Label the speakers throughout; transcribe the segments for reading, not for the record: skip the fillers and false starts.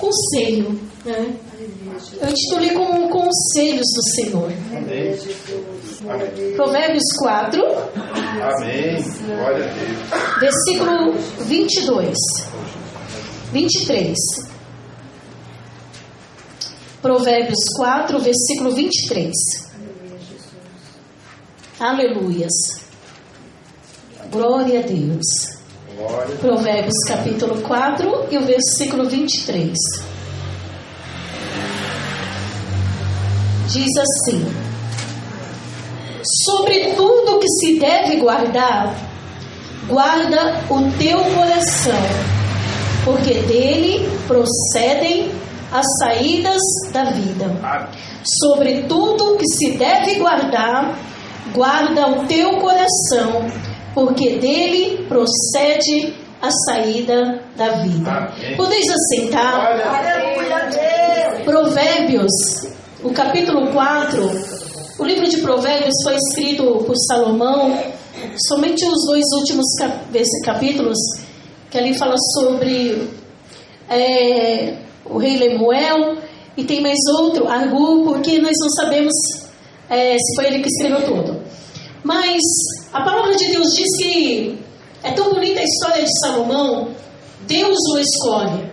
Speaker 1: conselho, né? Eu intitulei como Conselhos do Senhor.
Speaker 2: Amém.
Speaker 1: Provérbios 4.
Speaker 2: Amém. Glória a Deus.
Speaker 1: Versículo 22. 23. Provérbios 4, versículo 23. Aleluias. Glória a Deus.
Speaker 2: Glória.
Speaker 1: Provérbios capítulo 4 e o versículo 23. Diz assim: sobre tudo que se deve guardar, guarda o teu coração, porque dele procedem as saídas da vida. Sobre tudo que se deve guardar, guarda o teu coração, porque dele procede a saída da vida.
Speaker 2: Amém.
Speaker 1: Podeis assentar.
Speaker 3: Aleluia, Deus.
Speaker 1: Provérbios, o capítulo 4, o livro de Provérbios foi escrito por Salomão, somente os 2 últimos capítulos, que ali fala sobre o rei Lemuel, e tem mais outro, Argu, porque nós não sabemos se foi ele que escreveu tudo. Mas a palavra de Deus diz que é tão bonita a história de Salomão. Deus o escolhe.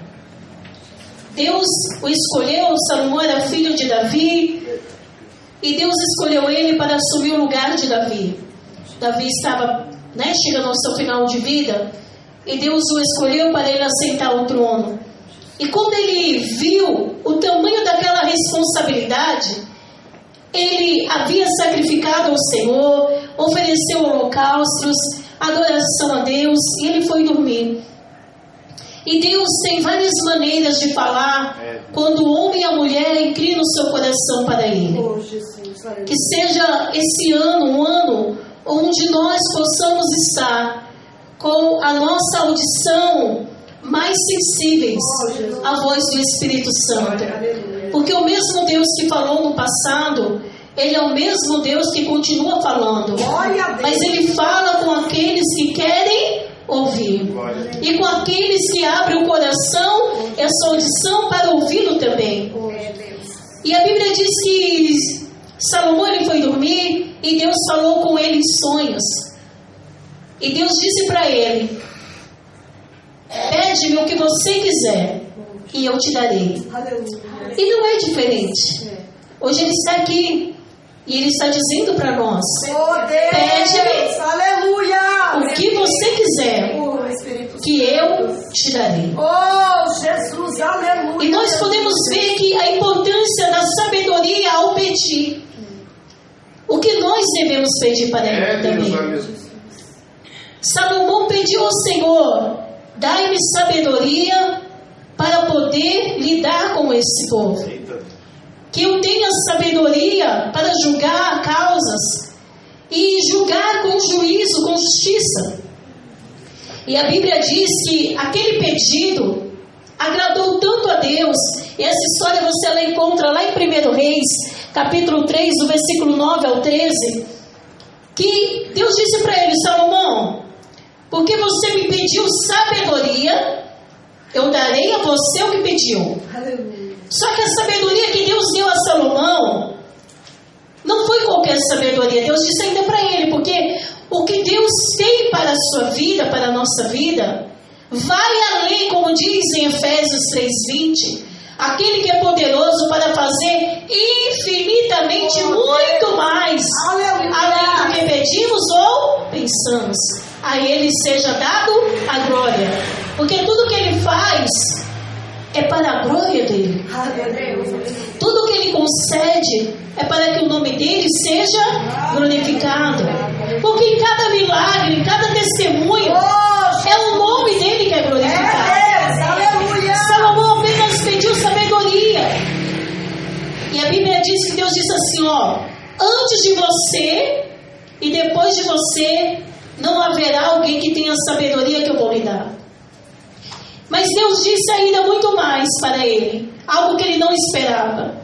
Speaker 1: Deus o escolheu. Salomão era filho de Davi, e Deus escolheu ele para assumir o lugar de Davi. Davi estava chegando ao seu final de vida, e Deus o escolheu para ele assentar o trono. E quando ele viu o tamanho daquela responsabilidade, ele havia sacrificado ao Senhor, ofereceu holocaustos, adoração a Deus, e ele foi dormir. E Deus tem várias maneiras de falar quando o homem e a mulher inclinam o seu coração para Ele. Que seja esse ano um ano onde nós possamos estar com a nossa audição mais sensíveis à voz do Espírito Santo. Porque o mesmo Deus que falou no passado, Ele é o mesmo Deus que continua falando. Mas Ele fala com aqueles que querem ouvir. E com aqueles que abrem o coração, essa audição para ouvi-lo também. E a Bíblia diz que Salomão ele foi dormir e Deus falou com ele em sonhos. E Deus disse para ele: pede-me o que você quiser e eu te darei. E não é diferente. Hoje Ele está aqui e Ele está dizendo para nós: pede-me o que você quiser que eu te darei.
Speaker 3: Oh, Jesus, aleluia.
Speaker 1: E nós podemos ver que a importância da sabedoria ao pedir. O que nós devemos pedir para Ele também. Salomão pediu ao Senhor: dai-me sabedoria para poder lidar com esse povo. Que eu tenha sabedoria para julgar causas e julgar com juízo, com justiça. E a Bíblia diz que aquele pedido agradou tanto a Deus. E essa história você encontra lá em 1 Reis, capítulo 3, do versículo 9 ao 13. Que Deus disse para ele: Salomão, porque você me pediu sabedoria, eu darei a você o que pediu. Só que a sabedoria que Deus deu a Salomão não foi qualquer sabedoria. Deus disse ainda para ele: porque o que Deus tem para a sua vida, para a nossa vida, vai além, como diz em Efésios 3:20, aquele que é poderoso para fazer infinitamente muito mais, além do que pedimos ou pensamos. A Ele seja dado a glória, porque tudo que Ele faz é para a glória dEle. Tudo que Ele concede é para que o nome dEle seja glorificado. Porque em cada milagre, em cada testemunho, é o nome dEle que é glorificado. Salomão apenas pediu sabedoria. E a Bíblia diz que Deus disse assim: antes de você e depois de você não haverá alguém que tenha a sabedoria que eu vou lhe dar. Mas Deus disse ainda muito mais para ele, algo que ele não esperava.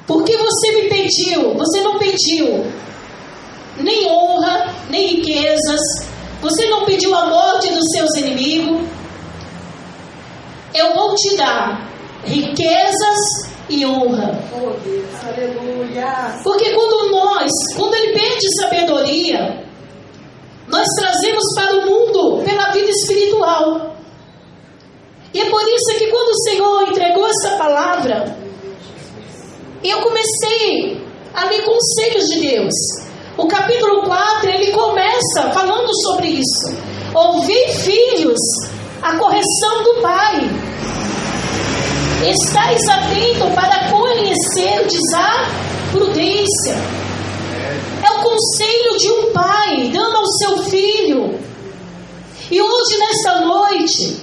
Speaker 1: Porque você me pediu, você não pediu nem honra, nem riquezas, você não pediu a morte dos seus inimigos. Eu vou te dar riquezas e honra.
Speaker 3: Oh Deus, aleluia.
Speaker 1: Porque quando Ele pede sabedoria, nós trazemos para o mundo pela vida espiritual. E é por isso que quando o Senhor entregou essa palavra, eu comecei a ler conselhos de Deus. O capítulo 4, ele começa falando sobre isso. Ouvi, filhos, a correção do Pai. Estais atento para conhecerdes a prudência. É o conselho de um pai dando ao seu filho. E hoje, nesta noite,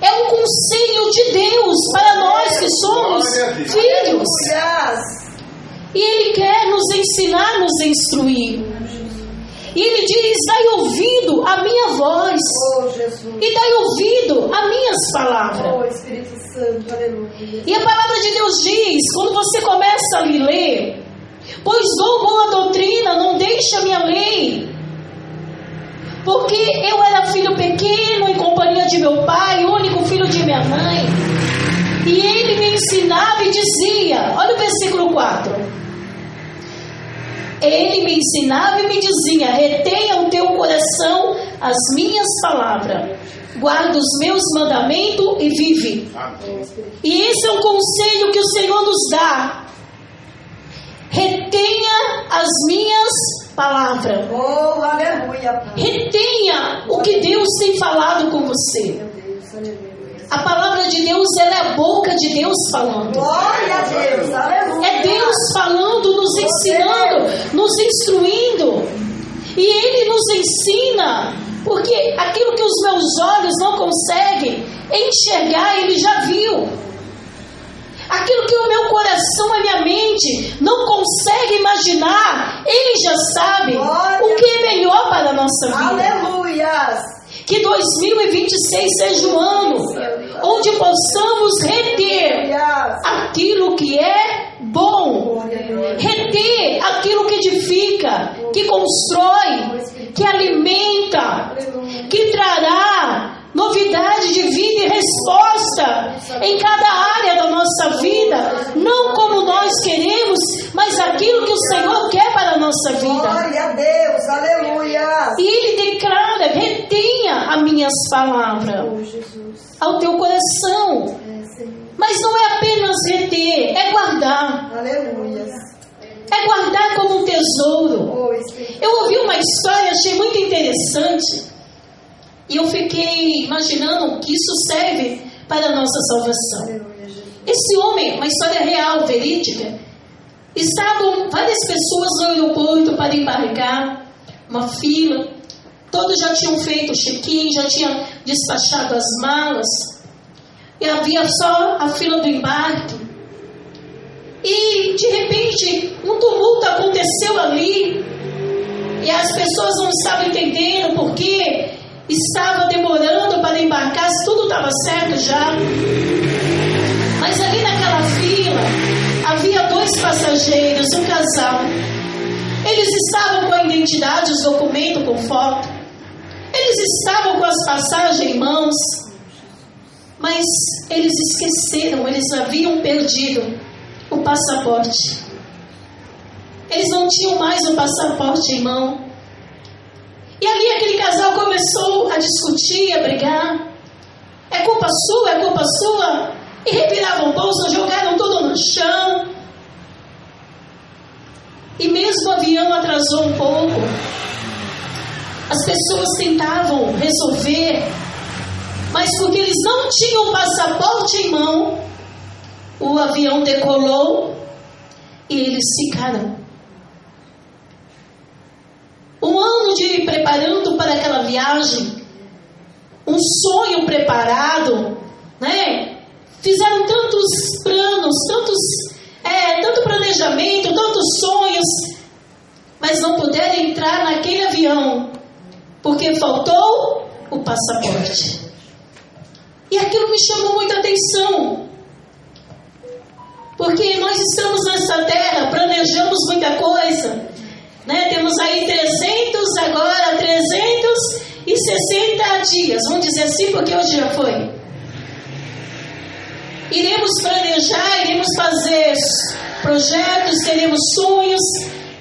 Speaker 1: é um conselho de Deus para nós que somos filhos. E Ele quer nos ensinar, nos instruir. E Ele diz: dai ouvido à minha voz. E dai ouvido a minhas palavras.
Speaker 3: Espírito Santo, aleluia.
Speaker 1: E a palavra de Deus diz, quando você começa a ler: pois dou boa doutrina, não deixe a minha lei. Porque eu era filho pequeno em companhia de meu pai, único filho de minha mãe. E ele me ensinava e dizia, olha o versículo 4. Ele me ensinava e me dizia: retenha o teu coração as minhas palavras, guarda os meus mandamentos e vive. E esse é um conselho que o Senhor nos dá. Retenha as minhas palavras.
Speaker 3: Oh, aleluia.
Speaker 1: Retenha o que Deus tem falado com você.
Speaker 3: Meu Deus, aleluia.
Speaker 1: A palavra de Deus, ela é a boca de Deus falando.
Speaker 3: Glória a Deus, aleluia.
Speaker 1: É Deus falando, nos ensinando, nos instruindo. E Ele nos ensina, porque aquilo que os meus olhos não conseguem enxergar, Ele já viu. Aquilo que o meu coração, a minha mente não consegue imaginar, Ele já sabe.
Speaker 3: Glória.
Speaker 1: O que é melhor para a nossa vida.
Speaker 3: Aleluia.
Speaker 1: Que 2026 seja um ano onde possamos reter aquilo que é bom, reter aquilo que edifica, que constrói, que alimenta, que trará novidade de vida e resposta em cada área da nossa vida, não como nós queremos, mas aquilo que o Senhor quer para a nossa vida.
Speaker 3: Glória a Deus, aleluia.
Speaker 1: E Ele declara: retenha as minhas palavras ao teu coração. Mas não é apenas reter, é guardar.
Speaker 3: Aleluia.
Speaker 1: É guardar como um tesouro. Eu ouvi uma história, achei muito interessante. E eu fiquei imaginando que isso serve para a nossa salvação. Esse homem, uma história real, verídica, estavam várias pessoas no aeroporto para embarcar, uma fila, todos já tinham feito o check-in, já tinham despachado as malas, e havia só a fila do embarque. E de repente um tumulto aconteceu ali, e as pessoas não estavam entendendo por quê. Estava demorando para embarcar, se tudo estava certo já. Mas ali naquela fila havia 2 passageiros, um casal. Eles estavam com a identidade, os documentos com foto. Eles estavam com as passagens em mãos. Mas eles esqueceram, eles haviam perdido o passaporte. Eles não tinham mais o passaporte em mão. E ali aquele casal começou a discutir, a brigar. É culpa sua, é culpa sua. E reviravam o bolso, jogaram tudo no chão. E mesmo o avião atrasou um pouco. As pessoas tentavam resolver, mas porque eles não tinham passaporte em mão, o avião decolou e eles ficaram. Um ano de preparando para aquela viagem, um sonho preparado, né? Fizeram tantos planos, tanto planejamento, tantos sonhos, mas não puderam entrar naquele avião, porque faltou o passaporte. E aquilo me chamou muita atenção, porque nós estamos nessa terra, planejamos muita coisa, né? Temos aí 360 dias, vamos dizer assim, porque hoje já foi. iremos planejar, iremos fazer projetos, teremos sonhos,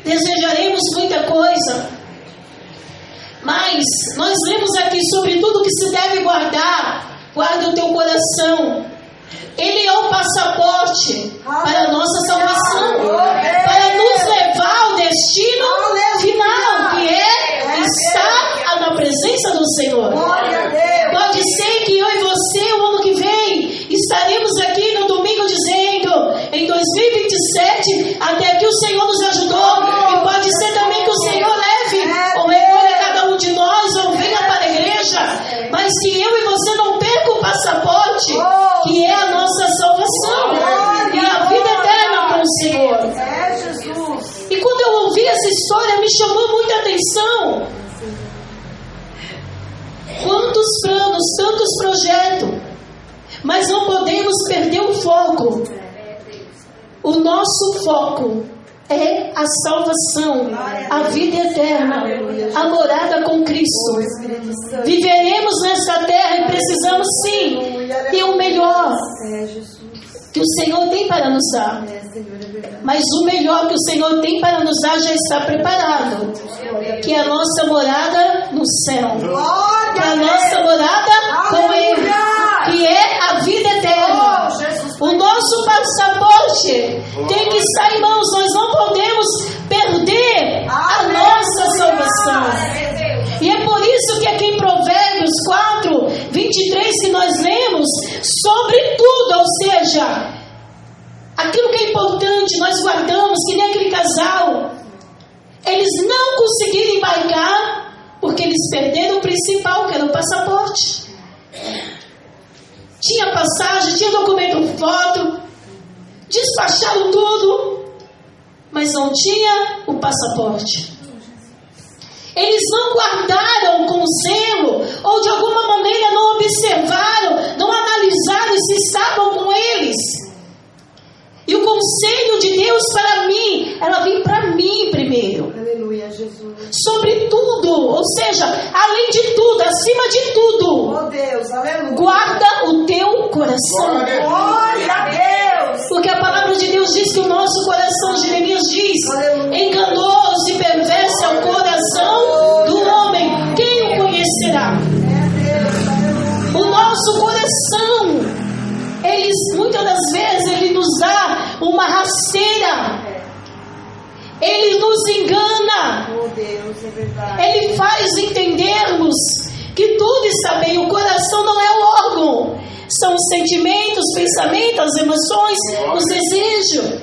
Speaker 1: desejaremos muita coisa. Mas nós lemos aqui sobre tudo que se deve guardar. Guarda o teu coração. Ele é o passaporte para a nossa salvação, para nos levar ao destino final, que é estar na presença do Senhor. Pode ser que eu e você, o ano que vem, estaremos aqui no domingo dizendo, em 2027, até aqui o Senhor nos ajudou, e pode ser também que o Senhor leve ou recolha cada um de nós, ou venha para a igreja, mas que eu e você não percam o passaporte, que é a nossa salvação e a vida eterna com o Senhor. E quando eu ouvi essa história, me chamou muita atenção. Quantos planos, tantos projetos, mas não podemos perder o foco. O nosso foco é a salvação, a vida eterna, a morada com Cristo. Viveremos nessa terra e precisamos sim ter o melhor que o Senhor tem para nos dar. Mas o melhor que o Senhor tem para nos dar já está preparado, que é a nossa morada no céu, que é a nossa morada com Ele, que é a vida eterna. O nosso passaporte tem que estar em mãos. Nós não podemos perder a nossa salvação. E é por isso que aqui em Provérbios 4, 23, que nós lemos sobre tudo, ou seja, aquilo que é importante, nós guardamos, que nem aquele casal. Eles não conseguiram embarcar porque eles perderam o principal, que era o passaporte. Tinha passagem, tinha documento, foto, despacharam tudo, mas não tinha o passaporte. Eles não guardaram com zelo, ou de alguma maneira não observaram, não analisaram se estavam com eles. E o conselho de Deus para mim, ela vem para mim primeiro.
Speaker 3: Aleluia, Jesus.
Speaker 1: Sobre tudo, ou seja, além de tudo, acima de tudo.
Speaker 3: Oh Deus, aleluia.
Speaker 1: Guarda o teu coração.
Speaker 3: Glória a Deus.
Speaker 1: Porque a palavra de Deus diz que o nosso coração, Jeremias diz,
Speaker 3: aleluia,
Speaker 1: enganoso e perverso é o coração do homem. Quem o conhecerá? O nosso coração, muitas das vezes, ele nos dá uma rasteira. Ele nos engana.
Speaker 3: Oh Deus, é verdade.
Speaker 1: Ele faz entendermos que tudo está bem. O coração não é o órgão. São os sentimentos, os pensamentos, as emoções, os desejos.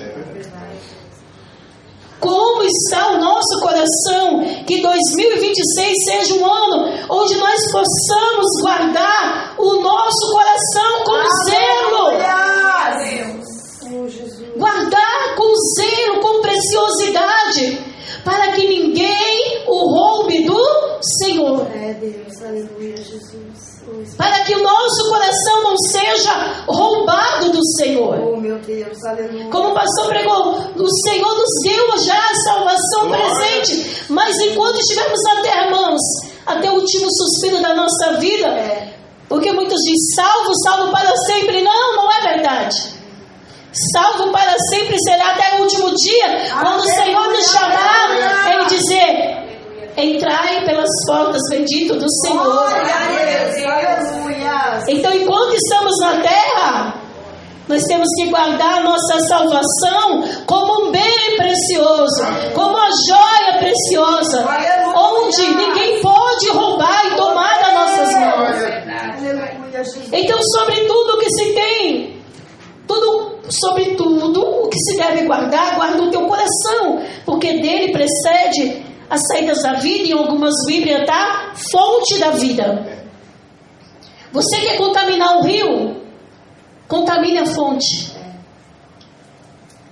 Speaker 1: Como está o nosso coração? Que 2026 seja um ano onde nós possamos guardar o nosso coração com zelo. Guardar com zelo, com preciosidade, para que ninguém o roube do Senhor.
Speaker 3: É Deus, aleluia, Jesus.
Speaker 1: Para que o nosso coração não seja roubado do Senhor.
Speaker 3: Oh meu Deus, aleluia.
Speaker 1: Como o pastor pregou, o Senhor nos deu já a salvação presente, mas enquanto estivermos na terra, irmãos, até o último suspiro da nossa vida, porque muitos dizem, salvo para sempre. Não é verdade. Salvo para sempre será até o último dia, quando o Senhor nos chamar, Ele dizer, entrai pelas portas, bendito do Senhor. Então, enquanto estamos na terra, nós temos que guardar a nossa salvação como um bem precioso, como uma joia preciosa, onde ninguém pode roubar e tomar das nossas mãos. Então, sobre tudo que se tem, sobre tudo o que se deve guardar, guarda o teu coração, porque dele precede as saídas da vida, e em algumas Bíblias está fonte da vida. Você quer contaminar o rio? Contamine a fonte.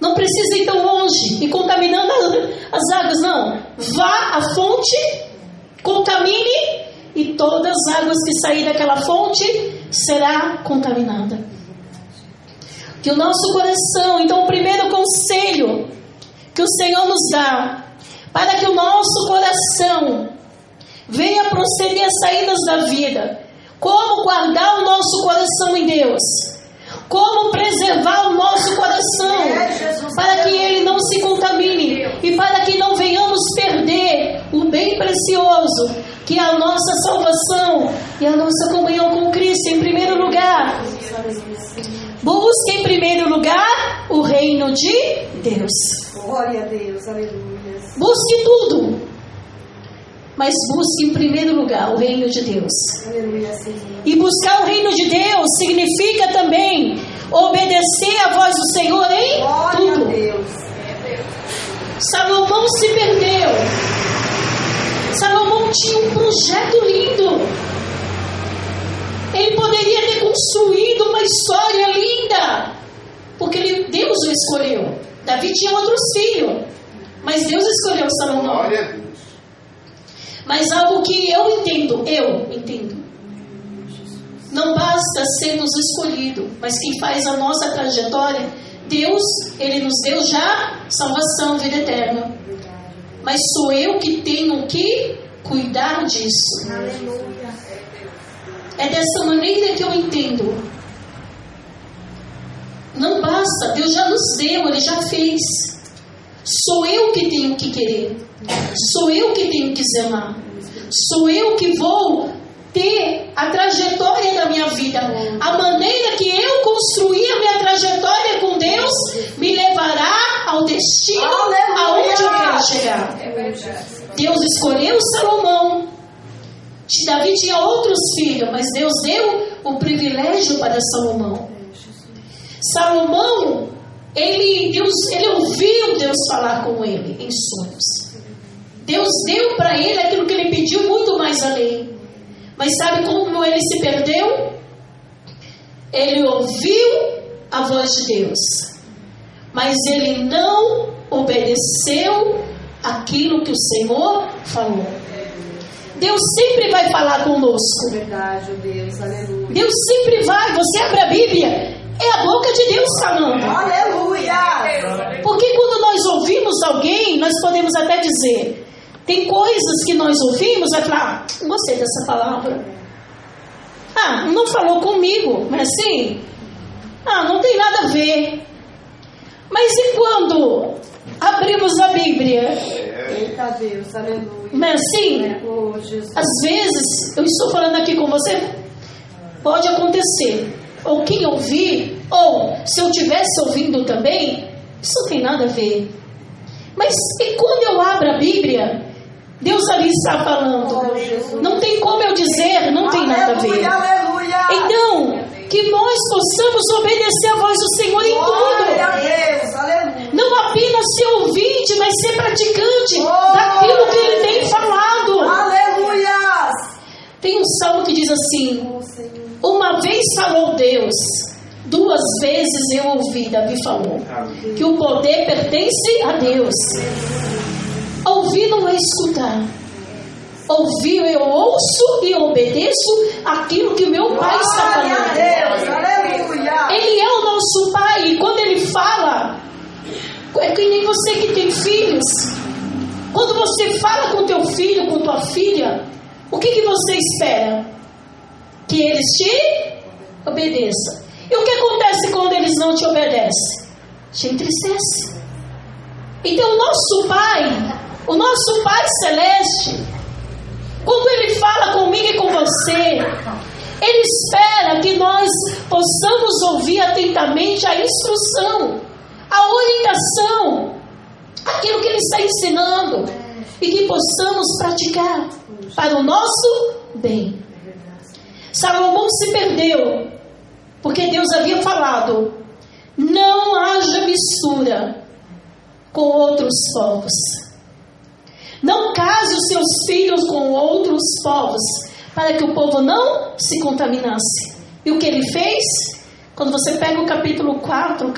Speaker 1: Não precisa ir tão longe e contaminando as águas, não. Vá à fonte, contamine, e todas as águas que saírem daquela fonte será contaminada. Que o nosso coração, então o primeiro conselho que o Senhor nos dá, para que o nosso coração venha proceder às saídas da vida, como guardar o nosso coração em Deus, como preservar precioso, que é a nossa salvação e a nossa comunhão com Cristo em primeiro lugar. Busque em primeiro lugar o reino de Deus.
Speaker 3: Glória a Deus, aleluia.
Speaker 1: Busque tudo, mas busque em primeiro lugar o reino de Deus.
Speaker 3: Aleluia, Senhor.
Speaker 1: E buscar o reino de Deus significa também obedecer à voz do Senhor em
Speaker 3: Glória
Speaker 1: tudo.
Speaker 3: a Deus.
Speaker 1: Salomão se perdeu. Salomão tinha um projeto lindo. Ele poderia ter construído uma história linda, porque Deus o escolheu. Davi tinha outros filhos, mas Deus escolheu Salomão.
Speaker 2: Glória a Deus.
Speaker 1: Mas algo que eu entendo, não basta sermos escolhidos, mas quem faz a nossa trajetória, Deus, Ele nos deu já salvação, vida eterna. Mas sou eu que tenho que cuidar disso.
Speaker 3: Aleluia.
Speaker 1: É dessa maneira que eu entendo. Não basta, Deus já nos deu, Ele já fez. Sou eu que tenho que querer. Sou eu que tenho que zelar. Sou eu que vou ter a trajetória da minha vida. A maneira que eu construir a minha trajetória com Deus me levará ao destino aonde eu quero chegar. Deus escolheu Salomão. Davi tinha outros filhos, mas Deus deu o privilégio para Salomão. Salomão, ele ouviu Deus falar com ele em sonhos. Deus deu para ele aquilo que ele pediu, muito mais além. Mas sabe como ele se perdeu? Ele ouviu a voz de Deus, mas ele não obedeceu aquilo que o Senhor falou. Deus sempre vai falar conosco.
Speaker 3: Verdade, Deus, aleluia.
Speaker 1: Deus sempre vai. Você abre a Bíblia, é a boca de Deus falando.
Speaker 3: Aleluia.
Speaker 1: Porque quando nós ouvimos alguém, nós podemos até dizer, tem coisas que nós ouvimos, vai falar, não gostei dessa palavra. Não falou comigo, mas assim, não tem nada a ver. Mas e quando abrimos a Bíblia?
Speaker 3: Eita Deus, aleluia.
Speaker 1: Mas assim,
Speaker 3: Oh, Jesus.
Speaker 1: às vezes, eu estou falando aqui com você, pode acontecer. Ou quem ouvir, ou se eu estivesse ouvindo também, isso não tem nada a ver. Mas e quando eu abro a Bíblia, Deus ali está falando.
Speaker 3: Oh, Jesus.
Speaker 1: Não tem como eu dizer, não tem nada a ver.
Speaker 3: Aleluia.
Speaker 1: Então, que nós possamos obedecer a voz do Senhor em
Speaker 3: Glória a
Speaker 1: tudo.
Speaker 3: Deus, aleluia.
Speaker 1: Não apenas ser ouvinte, mas ser praticante daquilo que Ele tem falado.
Speaker 3: Aleluia.
Speaker 1: Tem um salmo que diz assim,
Speaker 3: Oh, Senhor.
Speaker 1: uma vez falou Deus, duas vezes eu ouvi, Davi falou, que o poder pertence a Deus. Ouvir não é escutar. Ouvir eu ouço e obedeço aquilo que o meu Pai está
Speaker 3: Glória a
Speaker 1: falando.
Speaker 3: Deus, aleluia.
Speaker 1: Ele é o nosso Pai, e quando Ele fala, é que nem você que tem filhos. Quando você fala com teu filho, com tua filha, o que você espera? Que eles te obedeçam. E o que acontece quando eles não te obedecem? Te entristece. Então o nosso Pai Celeste, quando Ele fala comigo e com você, Ele espera que nós possamos ouvir atentamente a instrução, a orientação, aquilo que Ele está ensinando, e que possamos praticar para o nosso bem. Salomão se perdeu, porque Deus havia falado, não haja mistura com outros povos. Não case os seus filhos com outros povos, para que o povo não se contaminasse. E o que ele fez? Quando você pega o capítulo 4,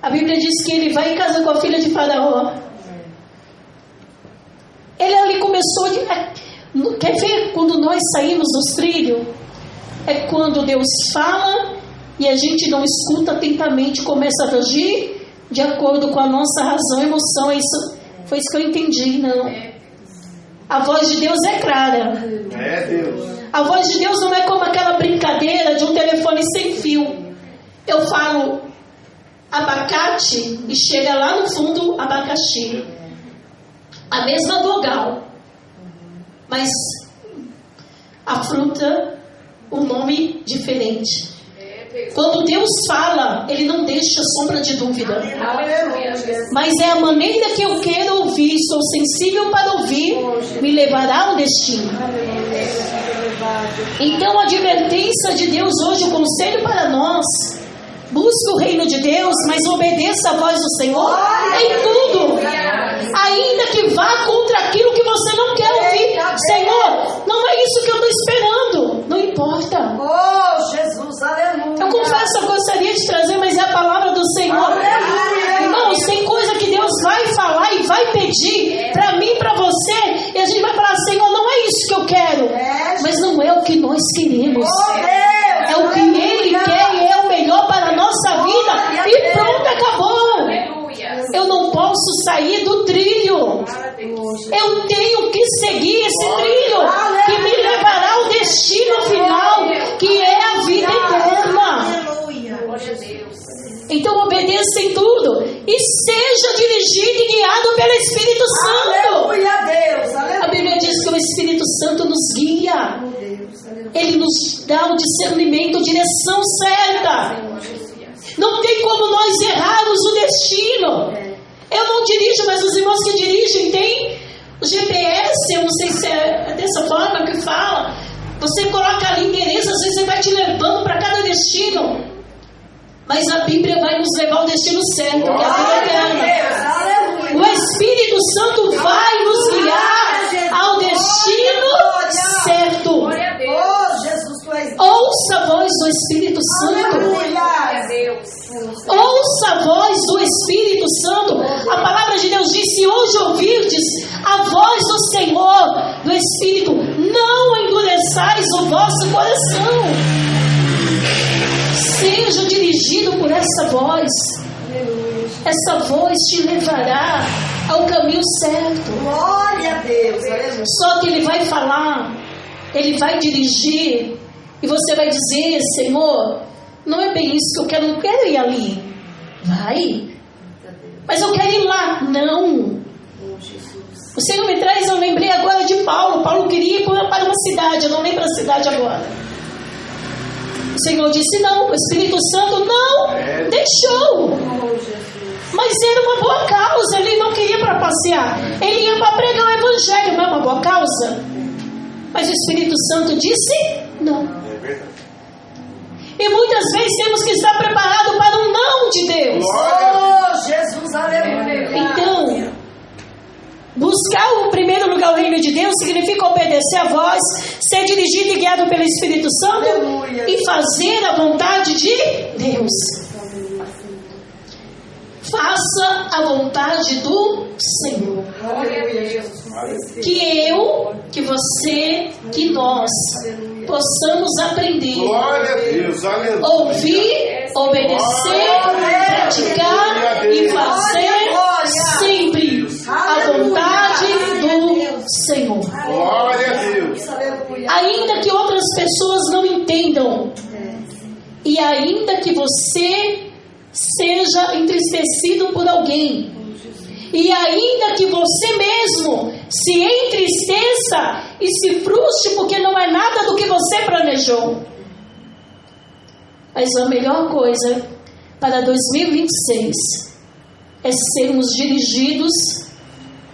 Speaker 1: a Bíblia diz que ele vai em casa com a filha de Faraó. Ele ali começou, quer ver quando nós saímos dos trilhos? É quando Deus fala e a gente não escuta atentamente, começa a agir de acordo com a nossa razão e emoção. É isso, foi isso que eu entendi, não. A voz de Deus é clara.
Speaker 2: É Deus.
Speaker 1: A voz de Deus não é como aquela brincadeira de um telefone sem fio. Eu falo abacate e chega lá no fundo abacaxi. a mesma vogal, mas a fruta, um nome diferente. Quando Deus fala, Ele não deixa sombra de dúvida. Mas é a maneira que eu quero ouvir, sou sensível para ouvir, me levará ao destino. Então a advertência de Deus hoje, o conselho para nós: busque o reino de Deus, mas obedeça a voz do Senhor em tudo. Ainda que vá contra aquilo que você não quer ouvir. Senhor, não é isso que eu estou esperando. Não importa.
Speaker 3: Oh, Jesus, aleluia.
Speaker 1: Eu confesso, eu gostaria de trazer, mas é a palavra do Senhor.
Speaker 3: Aleluia.
Speaker 1: Irmãos, tem coisa que Deus vai falar e vai pedir para mim, para você, e a gente vai falar: Senhor, não é isso que eu quero. Mas não é o que nós queremos. É o que Ele quer e é o melhor para a nossa vida. E pronto, acabou. Eu não posso sair do trilho. Eu tenho que seguir esse trilho que me levará ao destino final, que é a vida eterna. Então obedeça em tudo e seja dirigido e guiado pelo Espírito Santo. A Bíblia diz que o Espírito Santo nos guia. Ele nos dá o discernimento, a direção certa. Não tem como nós errarmos o destino. Eu não dirijo, mas os irmãos que dirigem têm o GPS, eu não sei se é dessa forma que fala. Você coloca ali endereço, às vezes ele vai te levando para cada destino. Mas a Bíblia vai nos levar ao destino certo, que é a vida eterna. O Espírito Santo vai nos guiar ao destino certo. Ouça a voz do Espírito Santo. Ouça a voz do Espírito Santo. A palavra de Deus diz: se hoje ouvirdes a voz do Senhor, do Espírito, não endureçais o vosso coração. Seja dirigido por essa voz. Essa voz te levará ao caminho certo.
Speaker 3: Glória a Deus.
Speaker 1: Só que Ele vai falar, Ele vai dirigir, e você vai dizer: Senhor, não é bem isso que eu quero, não quero ir ali. Vai. Mas eu quero ir lá. Não. O Senhor me traz, eu lembrei agora de Paulo. Paulo queria ir para uma cidade, eu não lembro a cidade agora. O Senhor disse não, o Espírito Santo não deixou. Mas era uma boa causa, ele não queria para passear. Ele ia para pregar o Evangelho, não é uma boa causa? Mas o Espírito Santo disse não. E muitas vezes temos que estar preparados para um não de Deus.
Speaker 3: Oh, Jesus, aleluia.
Speaker 1: Então, buscar o primeiro lugar o reino de Deus significa obedecer a voz, ser dirigido e guiado pelo Espírito Santo, aleluia, e fazer a vontade de Deus. Faça a vontade do Senhor.
Speaker 3: Aleluia.
Speaker 1: Que eu, que você, que nós possamos aprender,
Speaker 2: glória a Deus, aleluia,
Speaker 1: ouvir, obedecer, praticar e fazer sempre a vontade do Senhor.
Speaker 2: glória a Deus.
Speaker 1: Ainda que outras pessoas não entendam, e ainda que você seja entristecido por alguém, e ainda que você mesmo se entristeça e se frustre porque não é nada do que você planejou, mas a melhor coisa para 2026 é sermos dirigidos,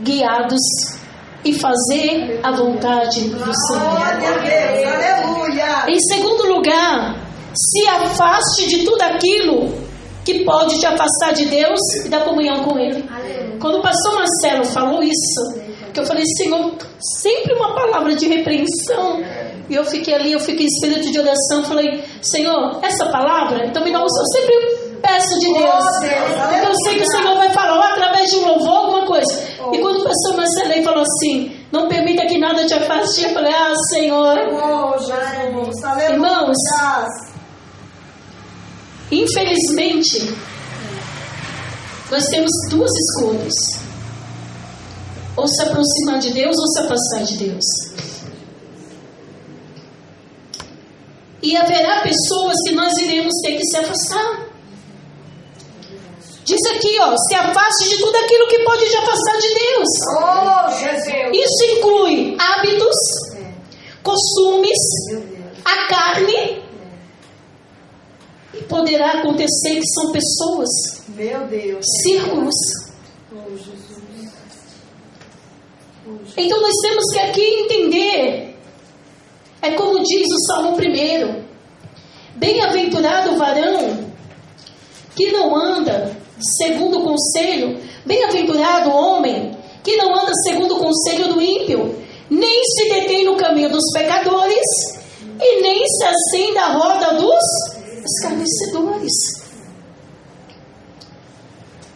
Speaker 1: guiados e fazer a vontade do Senhor. Em segundo lugar, se afaste de tudo aquilo que pode te afastar de Deus e da comunhão com Ele. Quando o pastor Marcelo falou isso, que eu falei: Senhor, sempre uma palavra de repreensão. E eu fiquei ali, eu fiquei em espírito de oração, falei: Senhor, essa palavra, então me dá eu sempre peço de Deus. Porque eu sei que o Senhor vai falar, ou através de um louvor, alguma coisa. E quando o pastor Marcelo falou assim: não permita que nada te afaste, eu falei: ah, Senhor. Irmãos, infelizmente, nós temos duas escolhas: ou se aproximar de Deus ou se afastar de Deus. E haverá pessoas que nós iremos ter que se afastar. Diz aqui, ó, se afaste de tudo aquilo que pode te afastar de Deus.
Speaker 3: Oh, Jesus.
Speaker 1: Isso inclui hábitos, costumes, a carne. E poderá acontecer que são pessoas,
Speaker 3: Meu Deus.
Speaker 1: círculos.
Speaker 3: Oh, Jesus.
Speaker 1: Então nós temos que aqui entender. É como diz o Salmo 1. Bem-aventurado o varão que não anda segundo o conselho. Bem-aventurado o homem que não anda segundo o conselho do ímpio, nem se detém no caminho dos pecadores, e nem se assenta à roda dos escarnecedores.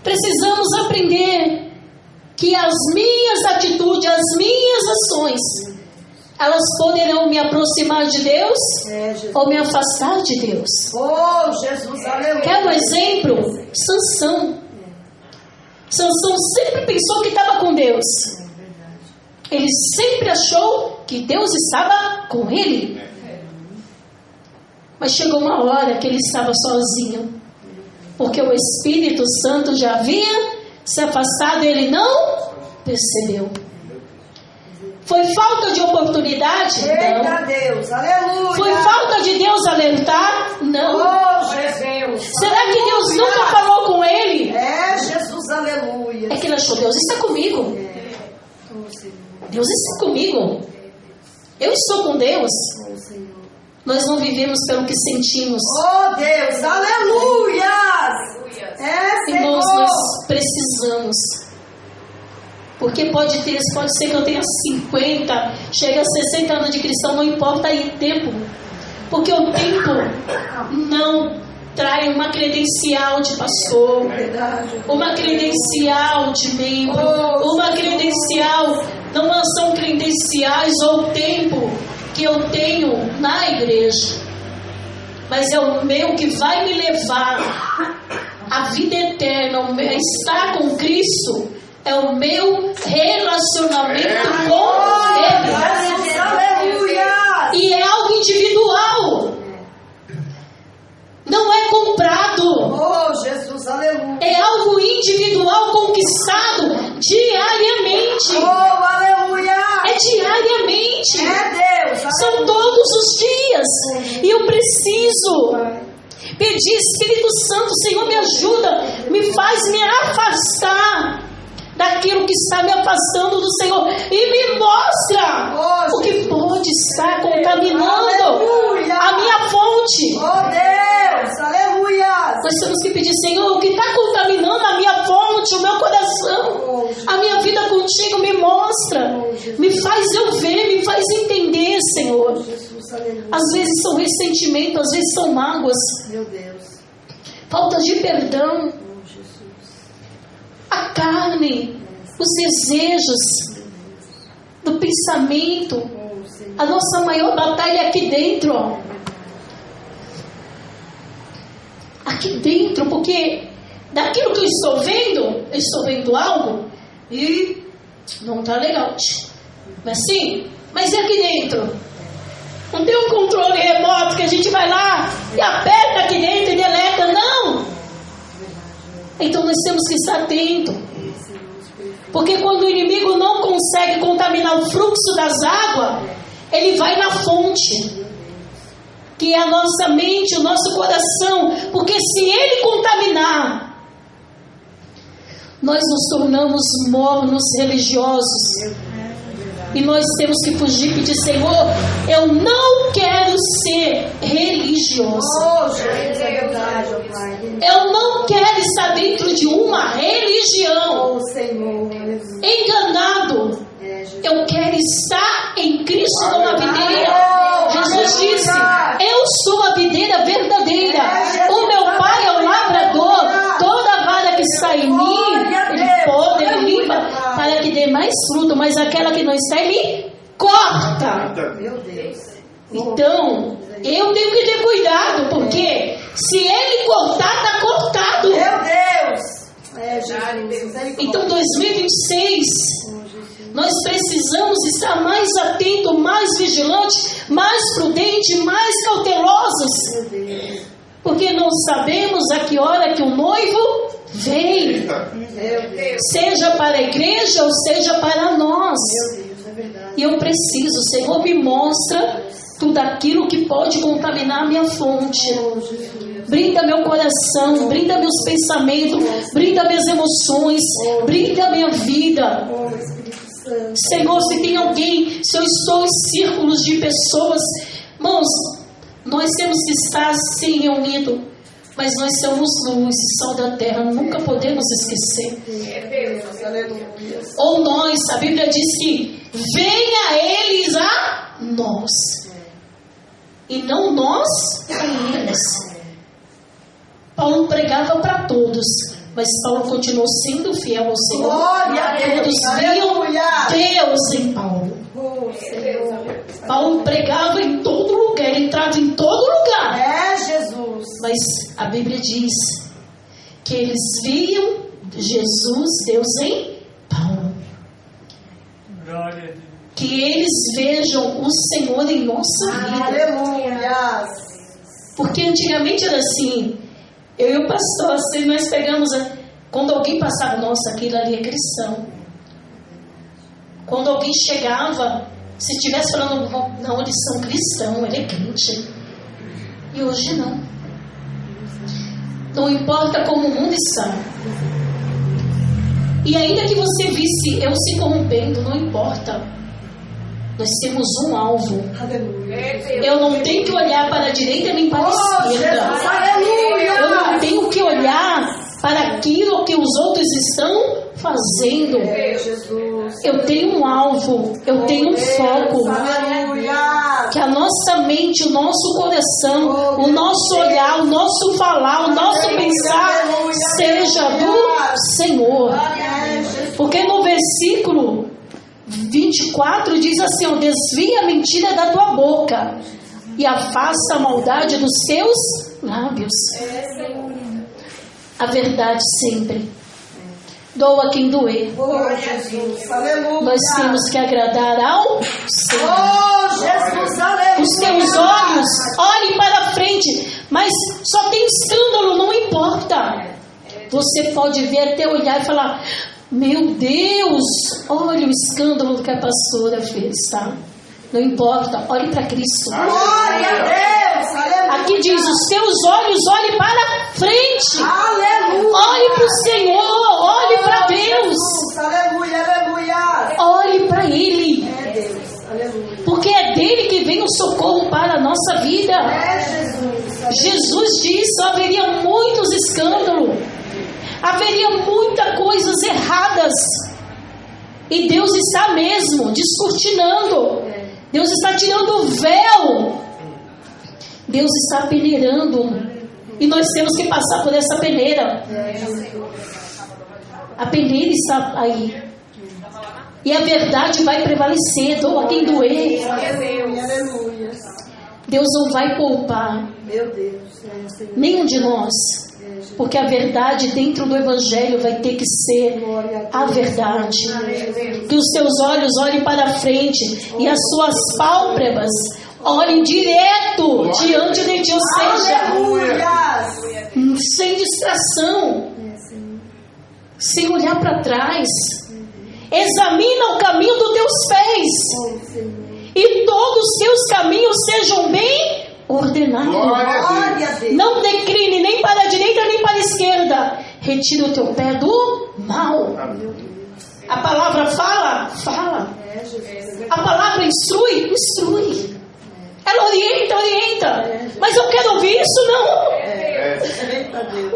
Speaker 1: Precisamos aprender que as minhas atitudes, as minhas ações, elas poderão me aproximar de Deus ou me afastar de Deus.
Speaker 3: Oh, Jesus, aleluia.
Speaker 1: Quer um exemplo? Sansão. Sansão sempre pensou que estava com Deus. Ele sempre achou que Deus estava com ele. Mas chegou uma hora que ele estava sozinho, porque o Espírito Santo já havia se afastado e ele não percebeu. Foi falta de oportunidade?
Speaker 3: Eita
Speaker 1: Não.
Speaker 3: Deus, aleluia.
Speaker 1: Foi falta de Deus alertar? Não.
Speaker 3: Oh, Jesus.
Speaker 1: Será que Deus nunca falou com ele?
Speaker 3: É, Jesus, aleluia.
Speaker 1: É que ele achou, Deus está comigo.
Speaker 3: Oh, Senhor.
Speaker 1: Deus está comigo. Eu estou com Deus.
Speaker 3: Oh, Senhor.
Speaker 1: Nós não vivemos pelo que sentimos.
Speaker 3: Oh, Deus, aleluia. É,
Speaker 1: Irmãos,
Speaker 3: Senhor.
Speaker 1: nós precisamos. Porque pode ser que eu tenha 50, chega a 60 anos de cristão, não importa aí o tempo. Porque o tempo não traz uma credencial de pastor, uma credencial de membro, uma credencial, não são credenciais ou tempo que eu tenho na igreja, mas é o meu que vai me levar à vida eterna, a estar com Cristo, é o meu relacionamento com Ele.
Speaker 3: Aleluia.
Speaker 1: E é algo individual, não é comprado,
Speaker 3: Oh, Jesus, aleluia.
Speaker 1: é algo individual conquistado diariamente.
Speaker 3: Oh, aleluia.
Speaker 1: É diariamente.
Speaker 3: É Deus.
Speaker 1: São todos os dias. E eu preciso pedir, Espírito Santo, Senhor, me ajuda, me faz me afastar daquilo que está me afastando do Senhor e me mostra o que pode estar contaminando a minha fonte.
Speaker 3: Oh, Deus, aleluia.
Speaker 1: Nós temos que pedir, Senhor, o que está contaminando a minha fonte, o meu coração, a minha vida contigo, me mostra, me faz eu ver, me faz entender, Senhor. Às vezes são ressentimentos, às vezes são mágoas,
Speaker 3: Meu Deus.
Speaker 1: falta de perdão,
Speaker 3: Oh, Jesus.
Speaker 1: a carne, os desejos do pensamento.
Speaker 3: Oh, Senhor.
Speaker 1: A nossa maior batalha é aqui dentro, ó. Aqui dentro, porque daquilo que eu estou vendo algo e não está legal. Mas sim, mas é aqui dentro. Não tem um controle remoto que a gente vai lá e aperta aqui dentro e deleta, não. Então nós temos que estar atentos. Porque quando o inimigo não consegue contaminar o fluxo das águas, ele vai na fonte, que é a nossa mente, o nosso coração. Porque se ele contaminar, nós nos tornamos mornos religiosos. E nós temos que fugir e pedir, Senhor, eu não quero ser religioso.
Speaker 3: Oh, Jesus, é verdade, oh, Pai.
Speaker 1: Eu não quero estar dentro de uma religião,
Speaker 3: Oh, Senhor, aleluia.
Speaker 1: enganado.
Speaker 3: É, Jesus.
Speaker 1: Eu quero estar em Cristo como a videira. Jesus disse, eu sou a videira verdadeira. O meu Pai é o lavrador. Toda vara que está em mim, ele pode, ele limpa, para que dê mais fruto. Mas aquela que não está, ele corta.
Speaker 3: Meu Deus.
Speaker 1: Então, eu tenho que ter cuidado, porque se ele cortar, está cortado.
Speaker 3: Meu Deus. É, Jesus.
Speaker 1: Então, 2026, nós precisamos estar mais atentos, mais vigilantes, mais prudentes, mais cautelosos.
Speaker 3: Meu Deus.
Speaker 1: Porque não sabemos a que hora que o noivo vem. Seja para a igreja ou seja para nós. E eu preciso, Senhor, me mostra tudo aquilo que pode contaminar a minha fonte. Brinda meu coração, brinda meus pensamentos, brinda minhas emoções, brinda minha vida. Senhor, se tem alguém, se eu estou em círculos de pessoas, irmãos, nós temos que estar sim reunidos, mas nós somos luz e sal da terra, nunca podemos esquecer. Ou nós, a Bíblia diz que venha eles a nós, e não nós a eles. Paulo pregava para todos, mas Paulo continuou sendo fiel ao Senhor. Todos viam Deus em Paulo. Paulo pregava em todo lugar, ele entrava em todo lugar.
Speaker 3: Jesus.
Speaker 1: Mas a Bíblia diz que eles viam Jesus, Deus em Paulo. Que eles vejam o Senhor em nossa vida.
Speaker 3: Aleluia.
Speaker 1: Porque antigamente era assim. Eu e o pastor, assim, nós pegamos, quando alguém passava, nossa, aquilo ali é cristão. Quando alguém chegava, se estivesse falando, não, eles são cristãos, ele é crente. E hoje não. Não importa como o mundo está. E ainda que você visse eu se corrompendo, não importa. Nós temos um alvo. Eu não tenho que olhar para a direita nem para a esquerda. Eu não tenho que olhar para aquilo que os outros estão fazendo. Eu tenho um alvo, eu tenho um foco. Que a nossa mente, o nosso coração, o nosso olhar, o nosso falar, o nosso pensar seja do Senhor. Porque no versículo 24 diz assim, ó, desvia a mentira da tua boca e afasta a maldade dos teus lábios. A verdade sempre. Doa quem doer. Nós temos que agradar ao Senhor. Os teus olhos olhem para frente, mas só tem escândalo, não importa. Você pode ver até olhar e falar, meu Deus, olha o escândalo que a pastora fez, tá? Não importa, olhe para Cristo.
Speaker 3: Glória a Deus.
Speaker 1: Aqui diz, os teus olhos olhem para frente.
Speaker 3: Aleluia.
Speaker 1: Olhe para o Senhor, olhe para Deus.
Speaker 3: Aleluia, aleluia.
Speaker 1: Olhe para Ele.
Speaker 3: É Deus, aleluia.
Speaker 1: Porque é dele que vem o socorro para a nossa vida.
Speaker 3: É Jesus.
Speaker 1: Jesus disse, haveria muitos escândalos. Haveria muitas coisas erradas. E Deus está mesmo descortinando. Deus está tirando o véu. Deus está peneirando. E nós temos que passar por essa peneira. A peneira está aí. E a verdade vai prevalecer. Doa quem doer. Deus não vai poupar nenhum de nós. Porque a verdade dentro do Evangelho vai ter que ser a verdade. Que os teus olhos olhem para frente e as suas pálpebras olhem direto diante de ti. Ou seja, sem distração, sem olhar para trás. Examina o caminho dos teus pés e todos os teus caminhos sejam bem ordenado. Não decline nem para a direita nem para a esquerda. Retira o teu pé do mal. A palavra fala, fala. A palavra instrui, instrui. Ela orienta, orienta. Mas eu quero ouvir isso?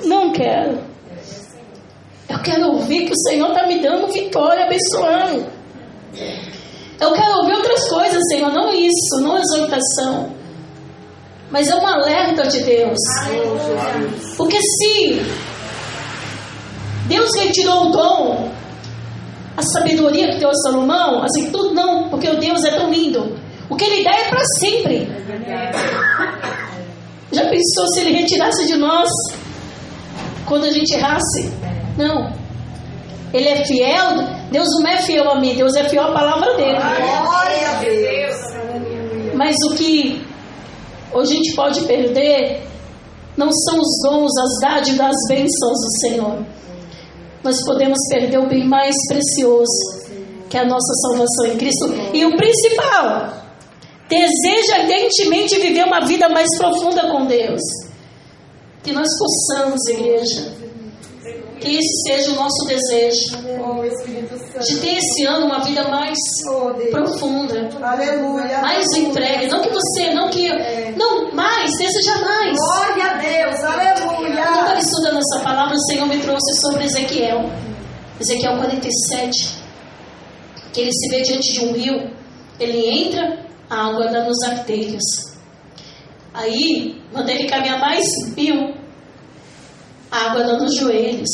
Speaker 1: Não. Não quero. Eu quero ouvir que o Senhor está me dando vitória, abençoando. Eu quero ouvir outras coisas, Senhor. Não isso, não exortação. Mas é um alerta de Deus. Porque se Deus retirou o dom, a sabedoria que deu a Salomão, assim, tudo não, porque o Deus é tão lindo. O que Ele dá é para sempre. Já pensou se Ele retirasse de nós quando a gente errasse? Não. Ele é fiel. Deus não é fiel a mim, Deus é fiel à palavra dele.
Speaker 3: Glória a Deus.
Speaker 1: Mas o que hoje a gente pode perder não são os dons, as dádivas, as bênçãos do Senhor. nós podemos perder o bem mais precioso, que é a nossa salvação em Cristo. E o principal, deseja ardentemente viver uma vida mais profunda com Deus. Que nós possamos, igreja, que esse seja o nosso desejo, de ter esse ano uma vida mais profunda, mais entregue. Não mais, deseja mais.
Speaker 3: Glória a Deus, aleluia.
Speaker 1: Quando eu estava estudando essa palavra, o Senhor me trouxe sobre Ezequiel 47, que ele se vê diante de um rio, ele entra, a água dá nos artérios. Aí, mandei ele caminhar mais 1000, a água dá nos joelhos.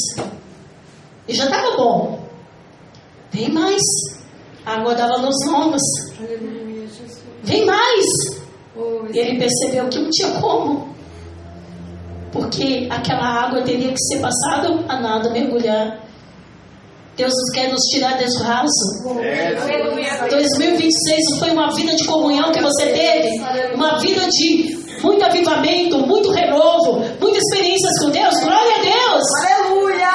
Speaker 1: E já estava bom. Vem mais, a água dava nos lombos. Vem mais. E ele percebeu que não tinha como, porque aquela água teria que ser passada a nada, mergulhar. Deus quer nos tirar desse raso. 2026 foi uma vida de comunhão que você teve, uma vida de muito avivamento, muito renovo, muitas experiências com Deus. Glória a Deus.
Speaker 3: Aleluia.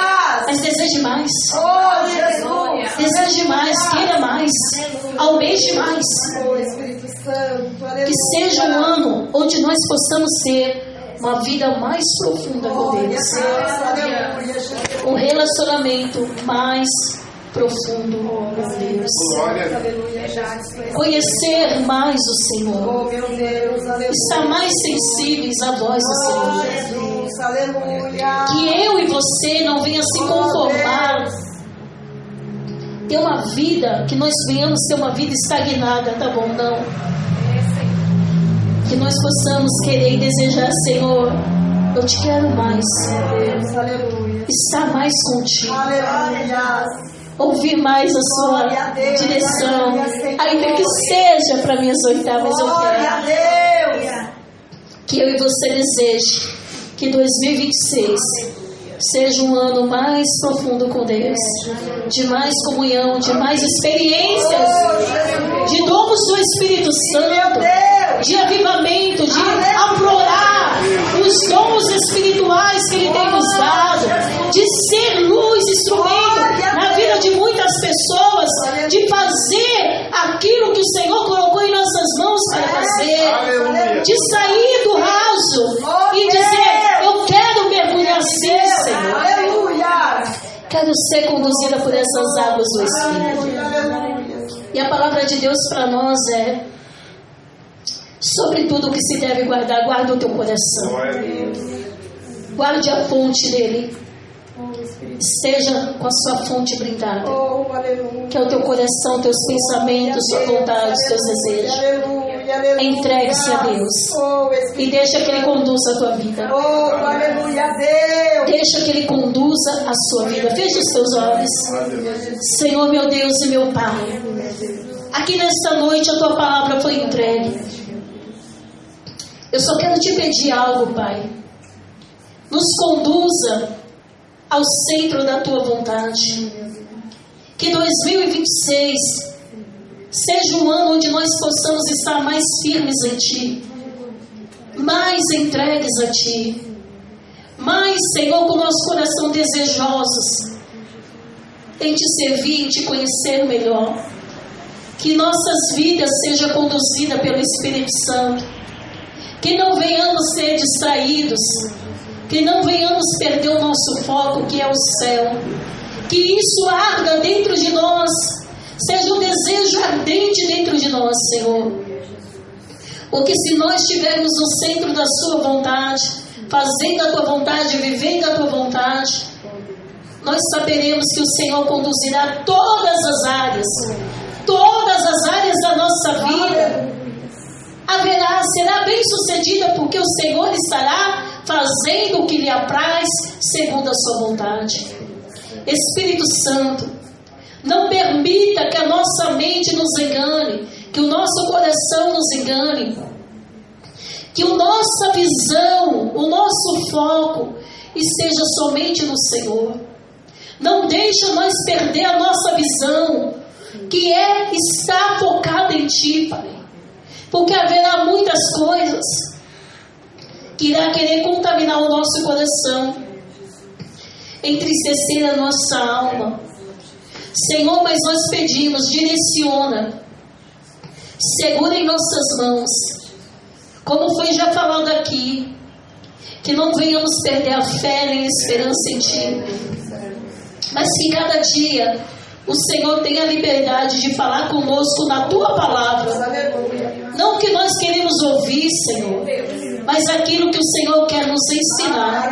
Speaker 1: Mas deseje mais.
Speaker 3: Oh, Jesus.
Speaker 1: Deseje mais, queira mais, almeje mais.
Speaker 3: Oh, Espírito Santo. Aleluia.
Speaker 1: Que seja um ano onde nós possamos ter uma vida mais profunda com Deus. Um relacionamento mais profundo com Deus. Conhecer mais o Senhor. Estar mais sensíveis à voz do Senhor. Que eu e você não venha se conformar, ter uma vida, que nós venhamos ter uma vida estagnada, tá bom? Não. Que nós possamos querer e desejar, Senhor, eu te quero mais. Estar mais contigo. Ouvir mais a sua direção. Ainda que seja para minhas oitavas, eu quero. Que eu e você deseje que 2026 seja um ano mais profundo com Deus, de mais comunhão, de mais experiências, de dons do Espírito Santo, de avivamento, de aflorar os dons espirituais que Ele tem nos dado, de ser luz, instrumento na vida de muitas pessoas, de fazer aquilo que o Senhor colocou em nossas mãos para fazer, de sair do raso e dizer: eu quero mergulhar assim, Senhor. Quero ser conduzida por essas águas do Espírito. E a palavra de Deus para nós é: sobre tudo que se deve guardar, guarda o teu coração. Guarde a fonte dele. Esteja com a sua fonte blindada. Que é o teu coração, teus pensamentos, tua vontade, teus desejos. Entregue-se a Deus. E deixa que Ele conduza a tua vida. Deixa que Ele conduza a sua vida. Feche os teus olhos. Senhor, meu Deus e meu Pai, aqui nesta noite a tua palavra foi entregue. Eu só quero te pedir algo, Pai. Nos conduza ao centro da tua vontade. Que 2026 seja um ano onde nós possamos estar mais firmes em Ti, mais entregues a Ti, mais, Senhor, com o nosso coração desejosos em Te servir, em Te conhecer melhor. Que nossas vidas sejam conduzidas pelo Espírito Santo. Que não venhamos ser distraídos, que não venhamos perder o nosso foco, que é o céu. Que isso arda dentro de nós, seja um desejo ardente dentro de nós, Senhor. Porque se nós estivermos no centro da Sua vontade, fazendo a Tua vontade, vivendo a Tua vontade, nós saberemos que o Senhor conduzirá todas as áreas da nossa vida. Será bem sucedida, porque o Senhor estará fazendo o que lhe apraz, segundo a sua vontade. Espírito Santo, não permita que a nossa mente nos engane, que o nosso coração nos engane, que a nossa visão, o nosso foco esteja somente no Senhor. Não deixa nós perder a nossa visão, que é estar focada em Ti, Pai. Porque haverá muitas coisas que irá querer contaminar o nosso coração. entristecer a nossa alma. Senhor, mas nós pedimos, direciona, segura em nossas mãos, como foi já falado aqui, que não venhamos perder a fé nem a esperança em Ti, mas que cada dia o Senhor tenha a liberdade de falar conosco na Tua palavra, não o que nós queremos ouvir, Senhor, mas aquilo que o Senhor quer nos ensinar.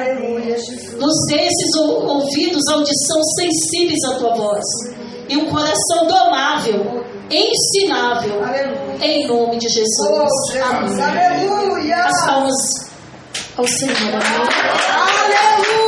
Speaker 1: Nos dê esses ouvidos, audição sensíveis à Tua voz e um coração domável, ensinável, em nome de Jesus. Amém. As palmas ao Senhor. Amém.
Speaker 3: Aleluia.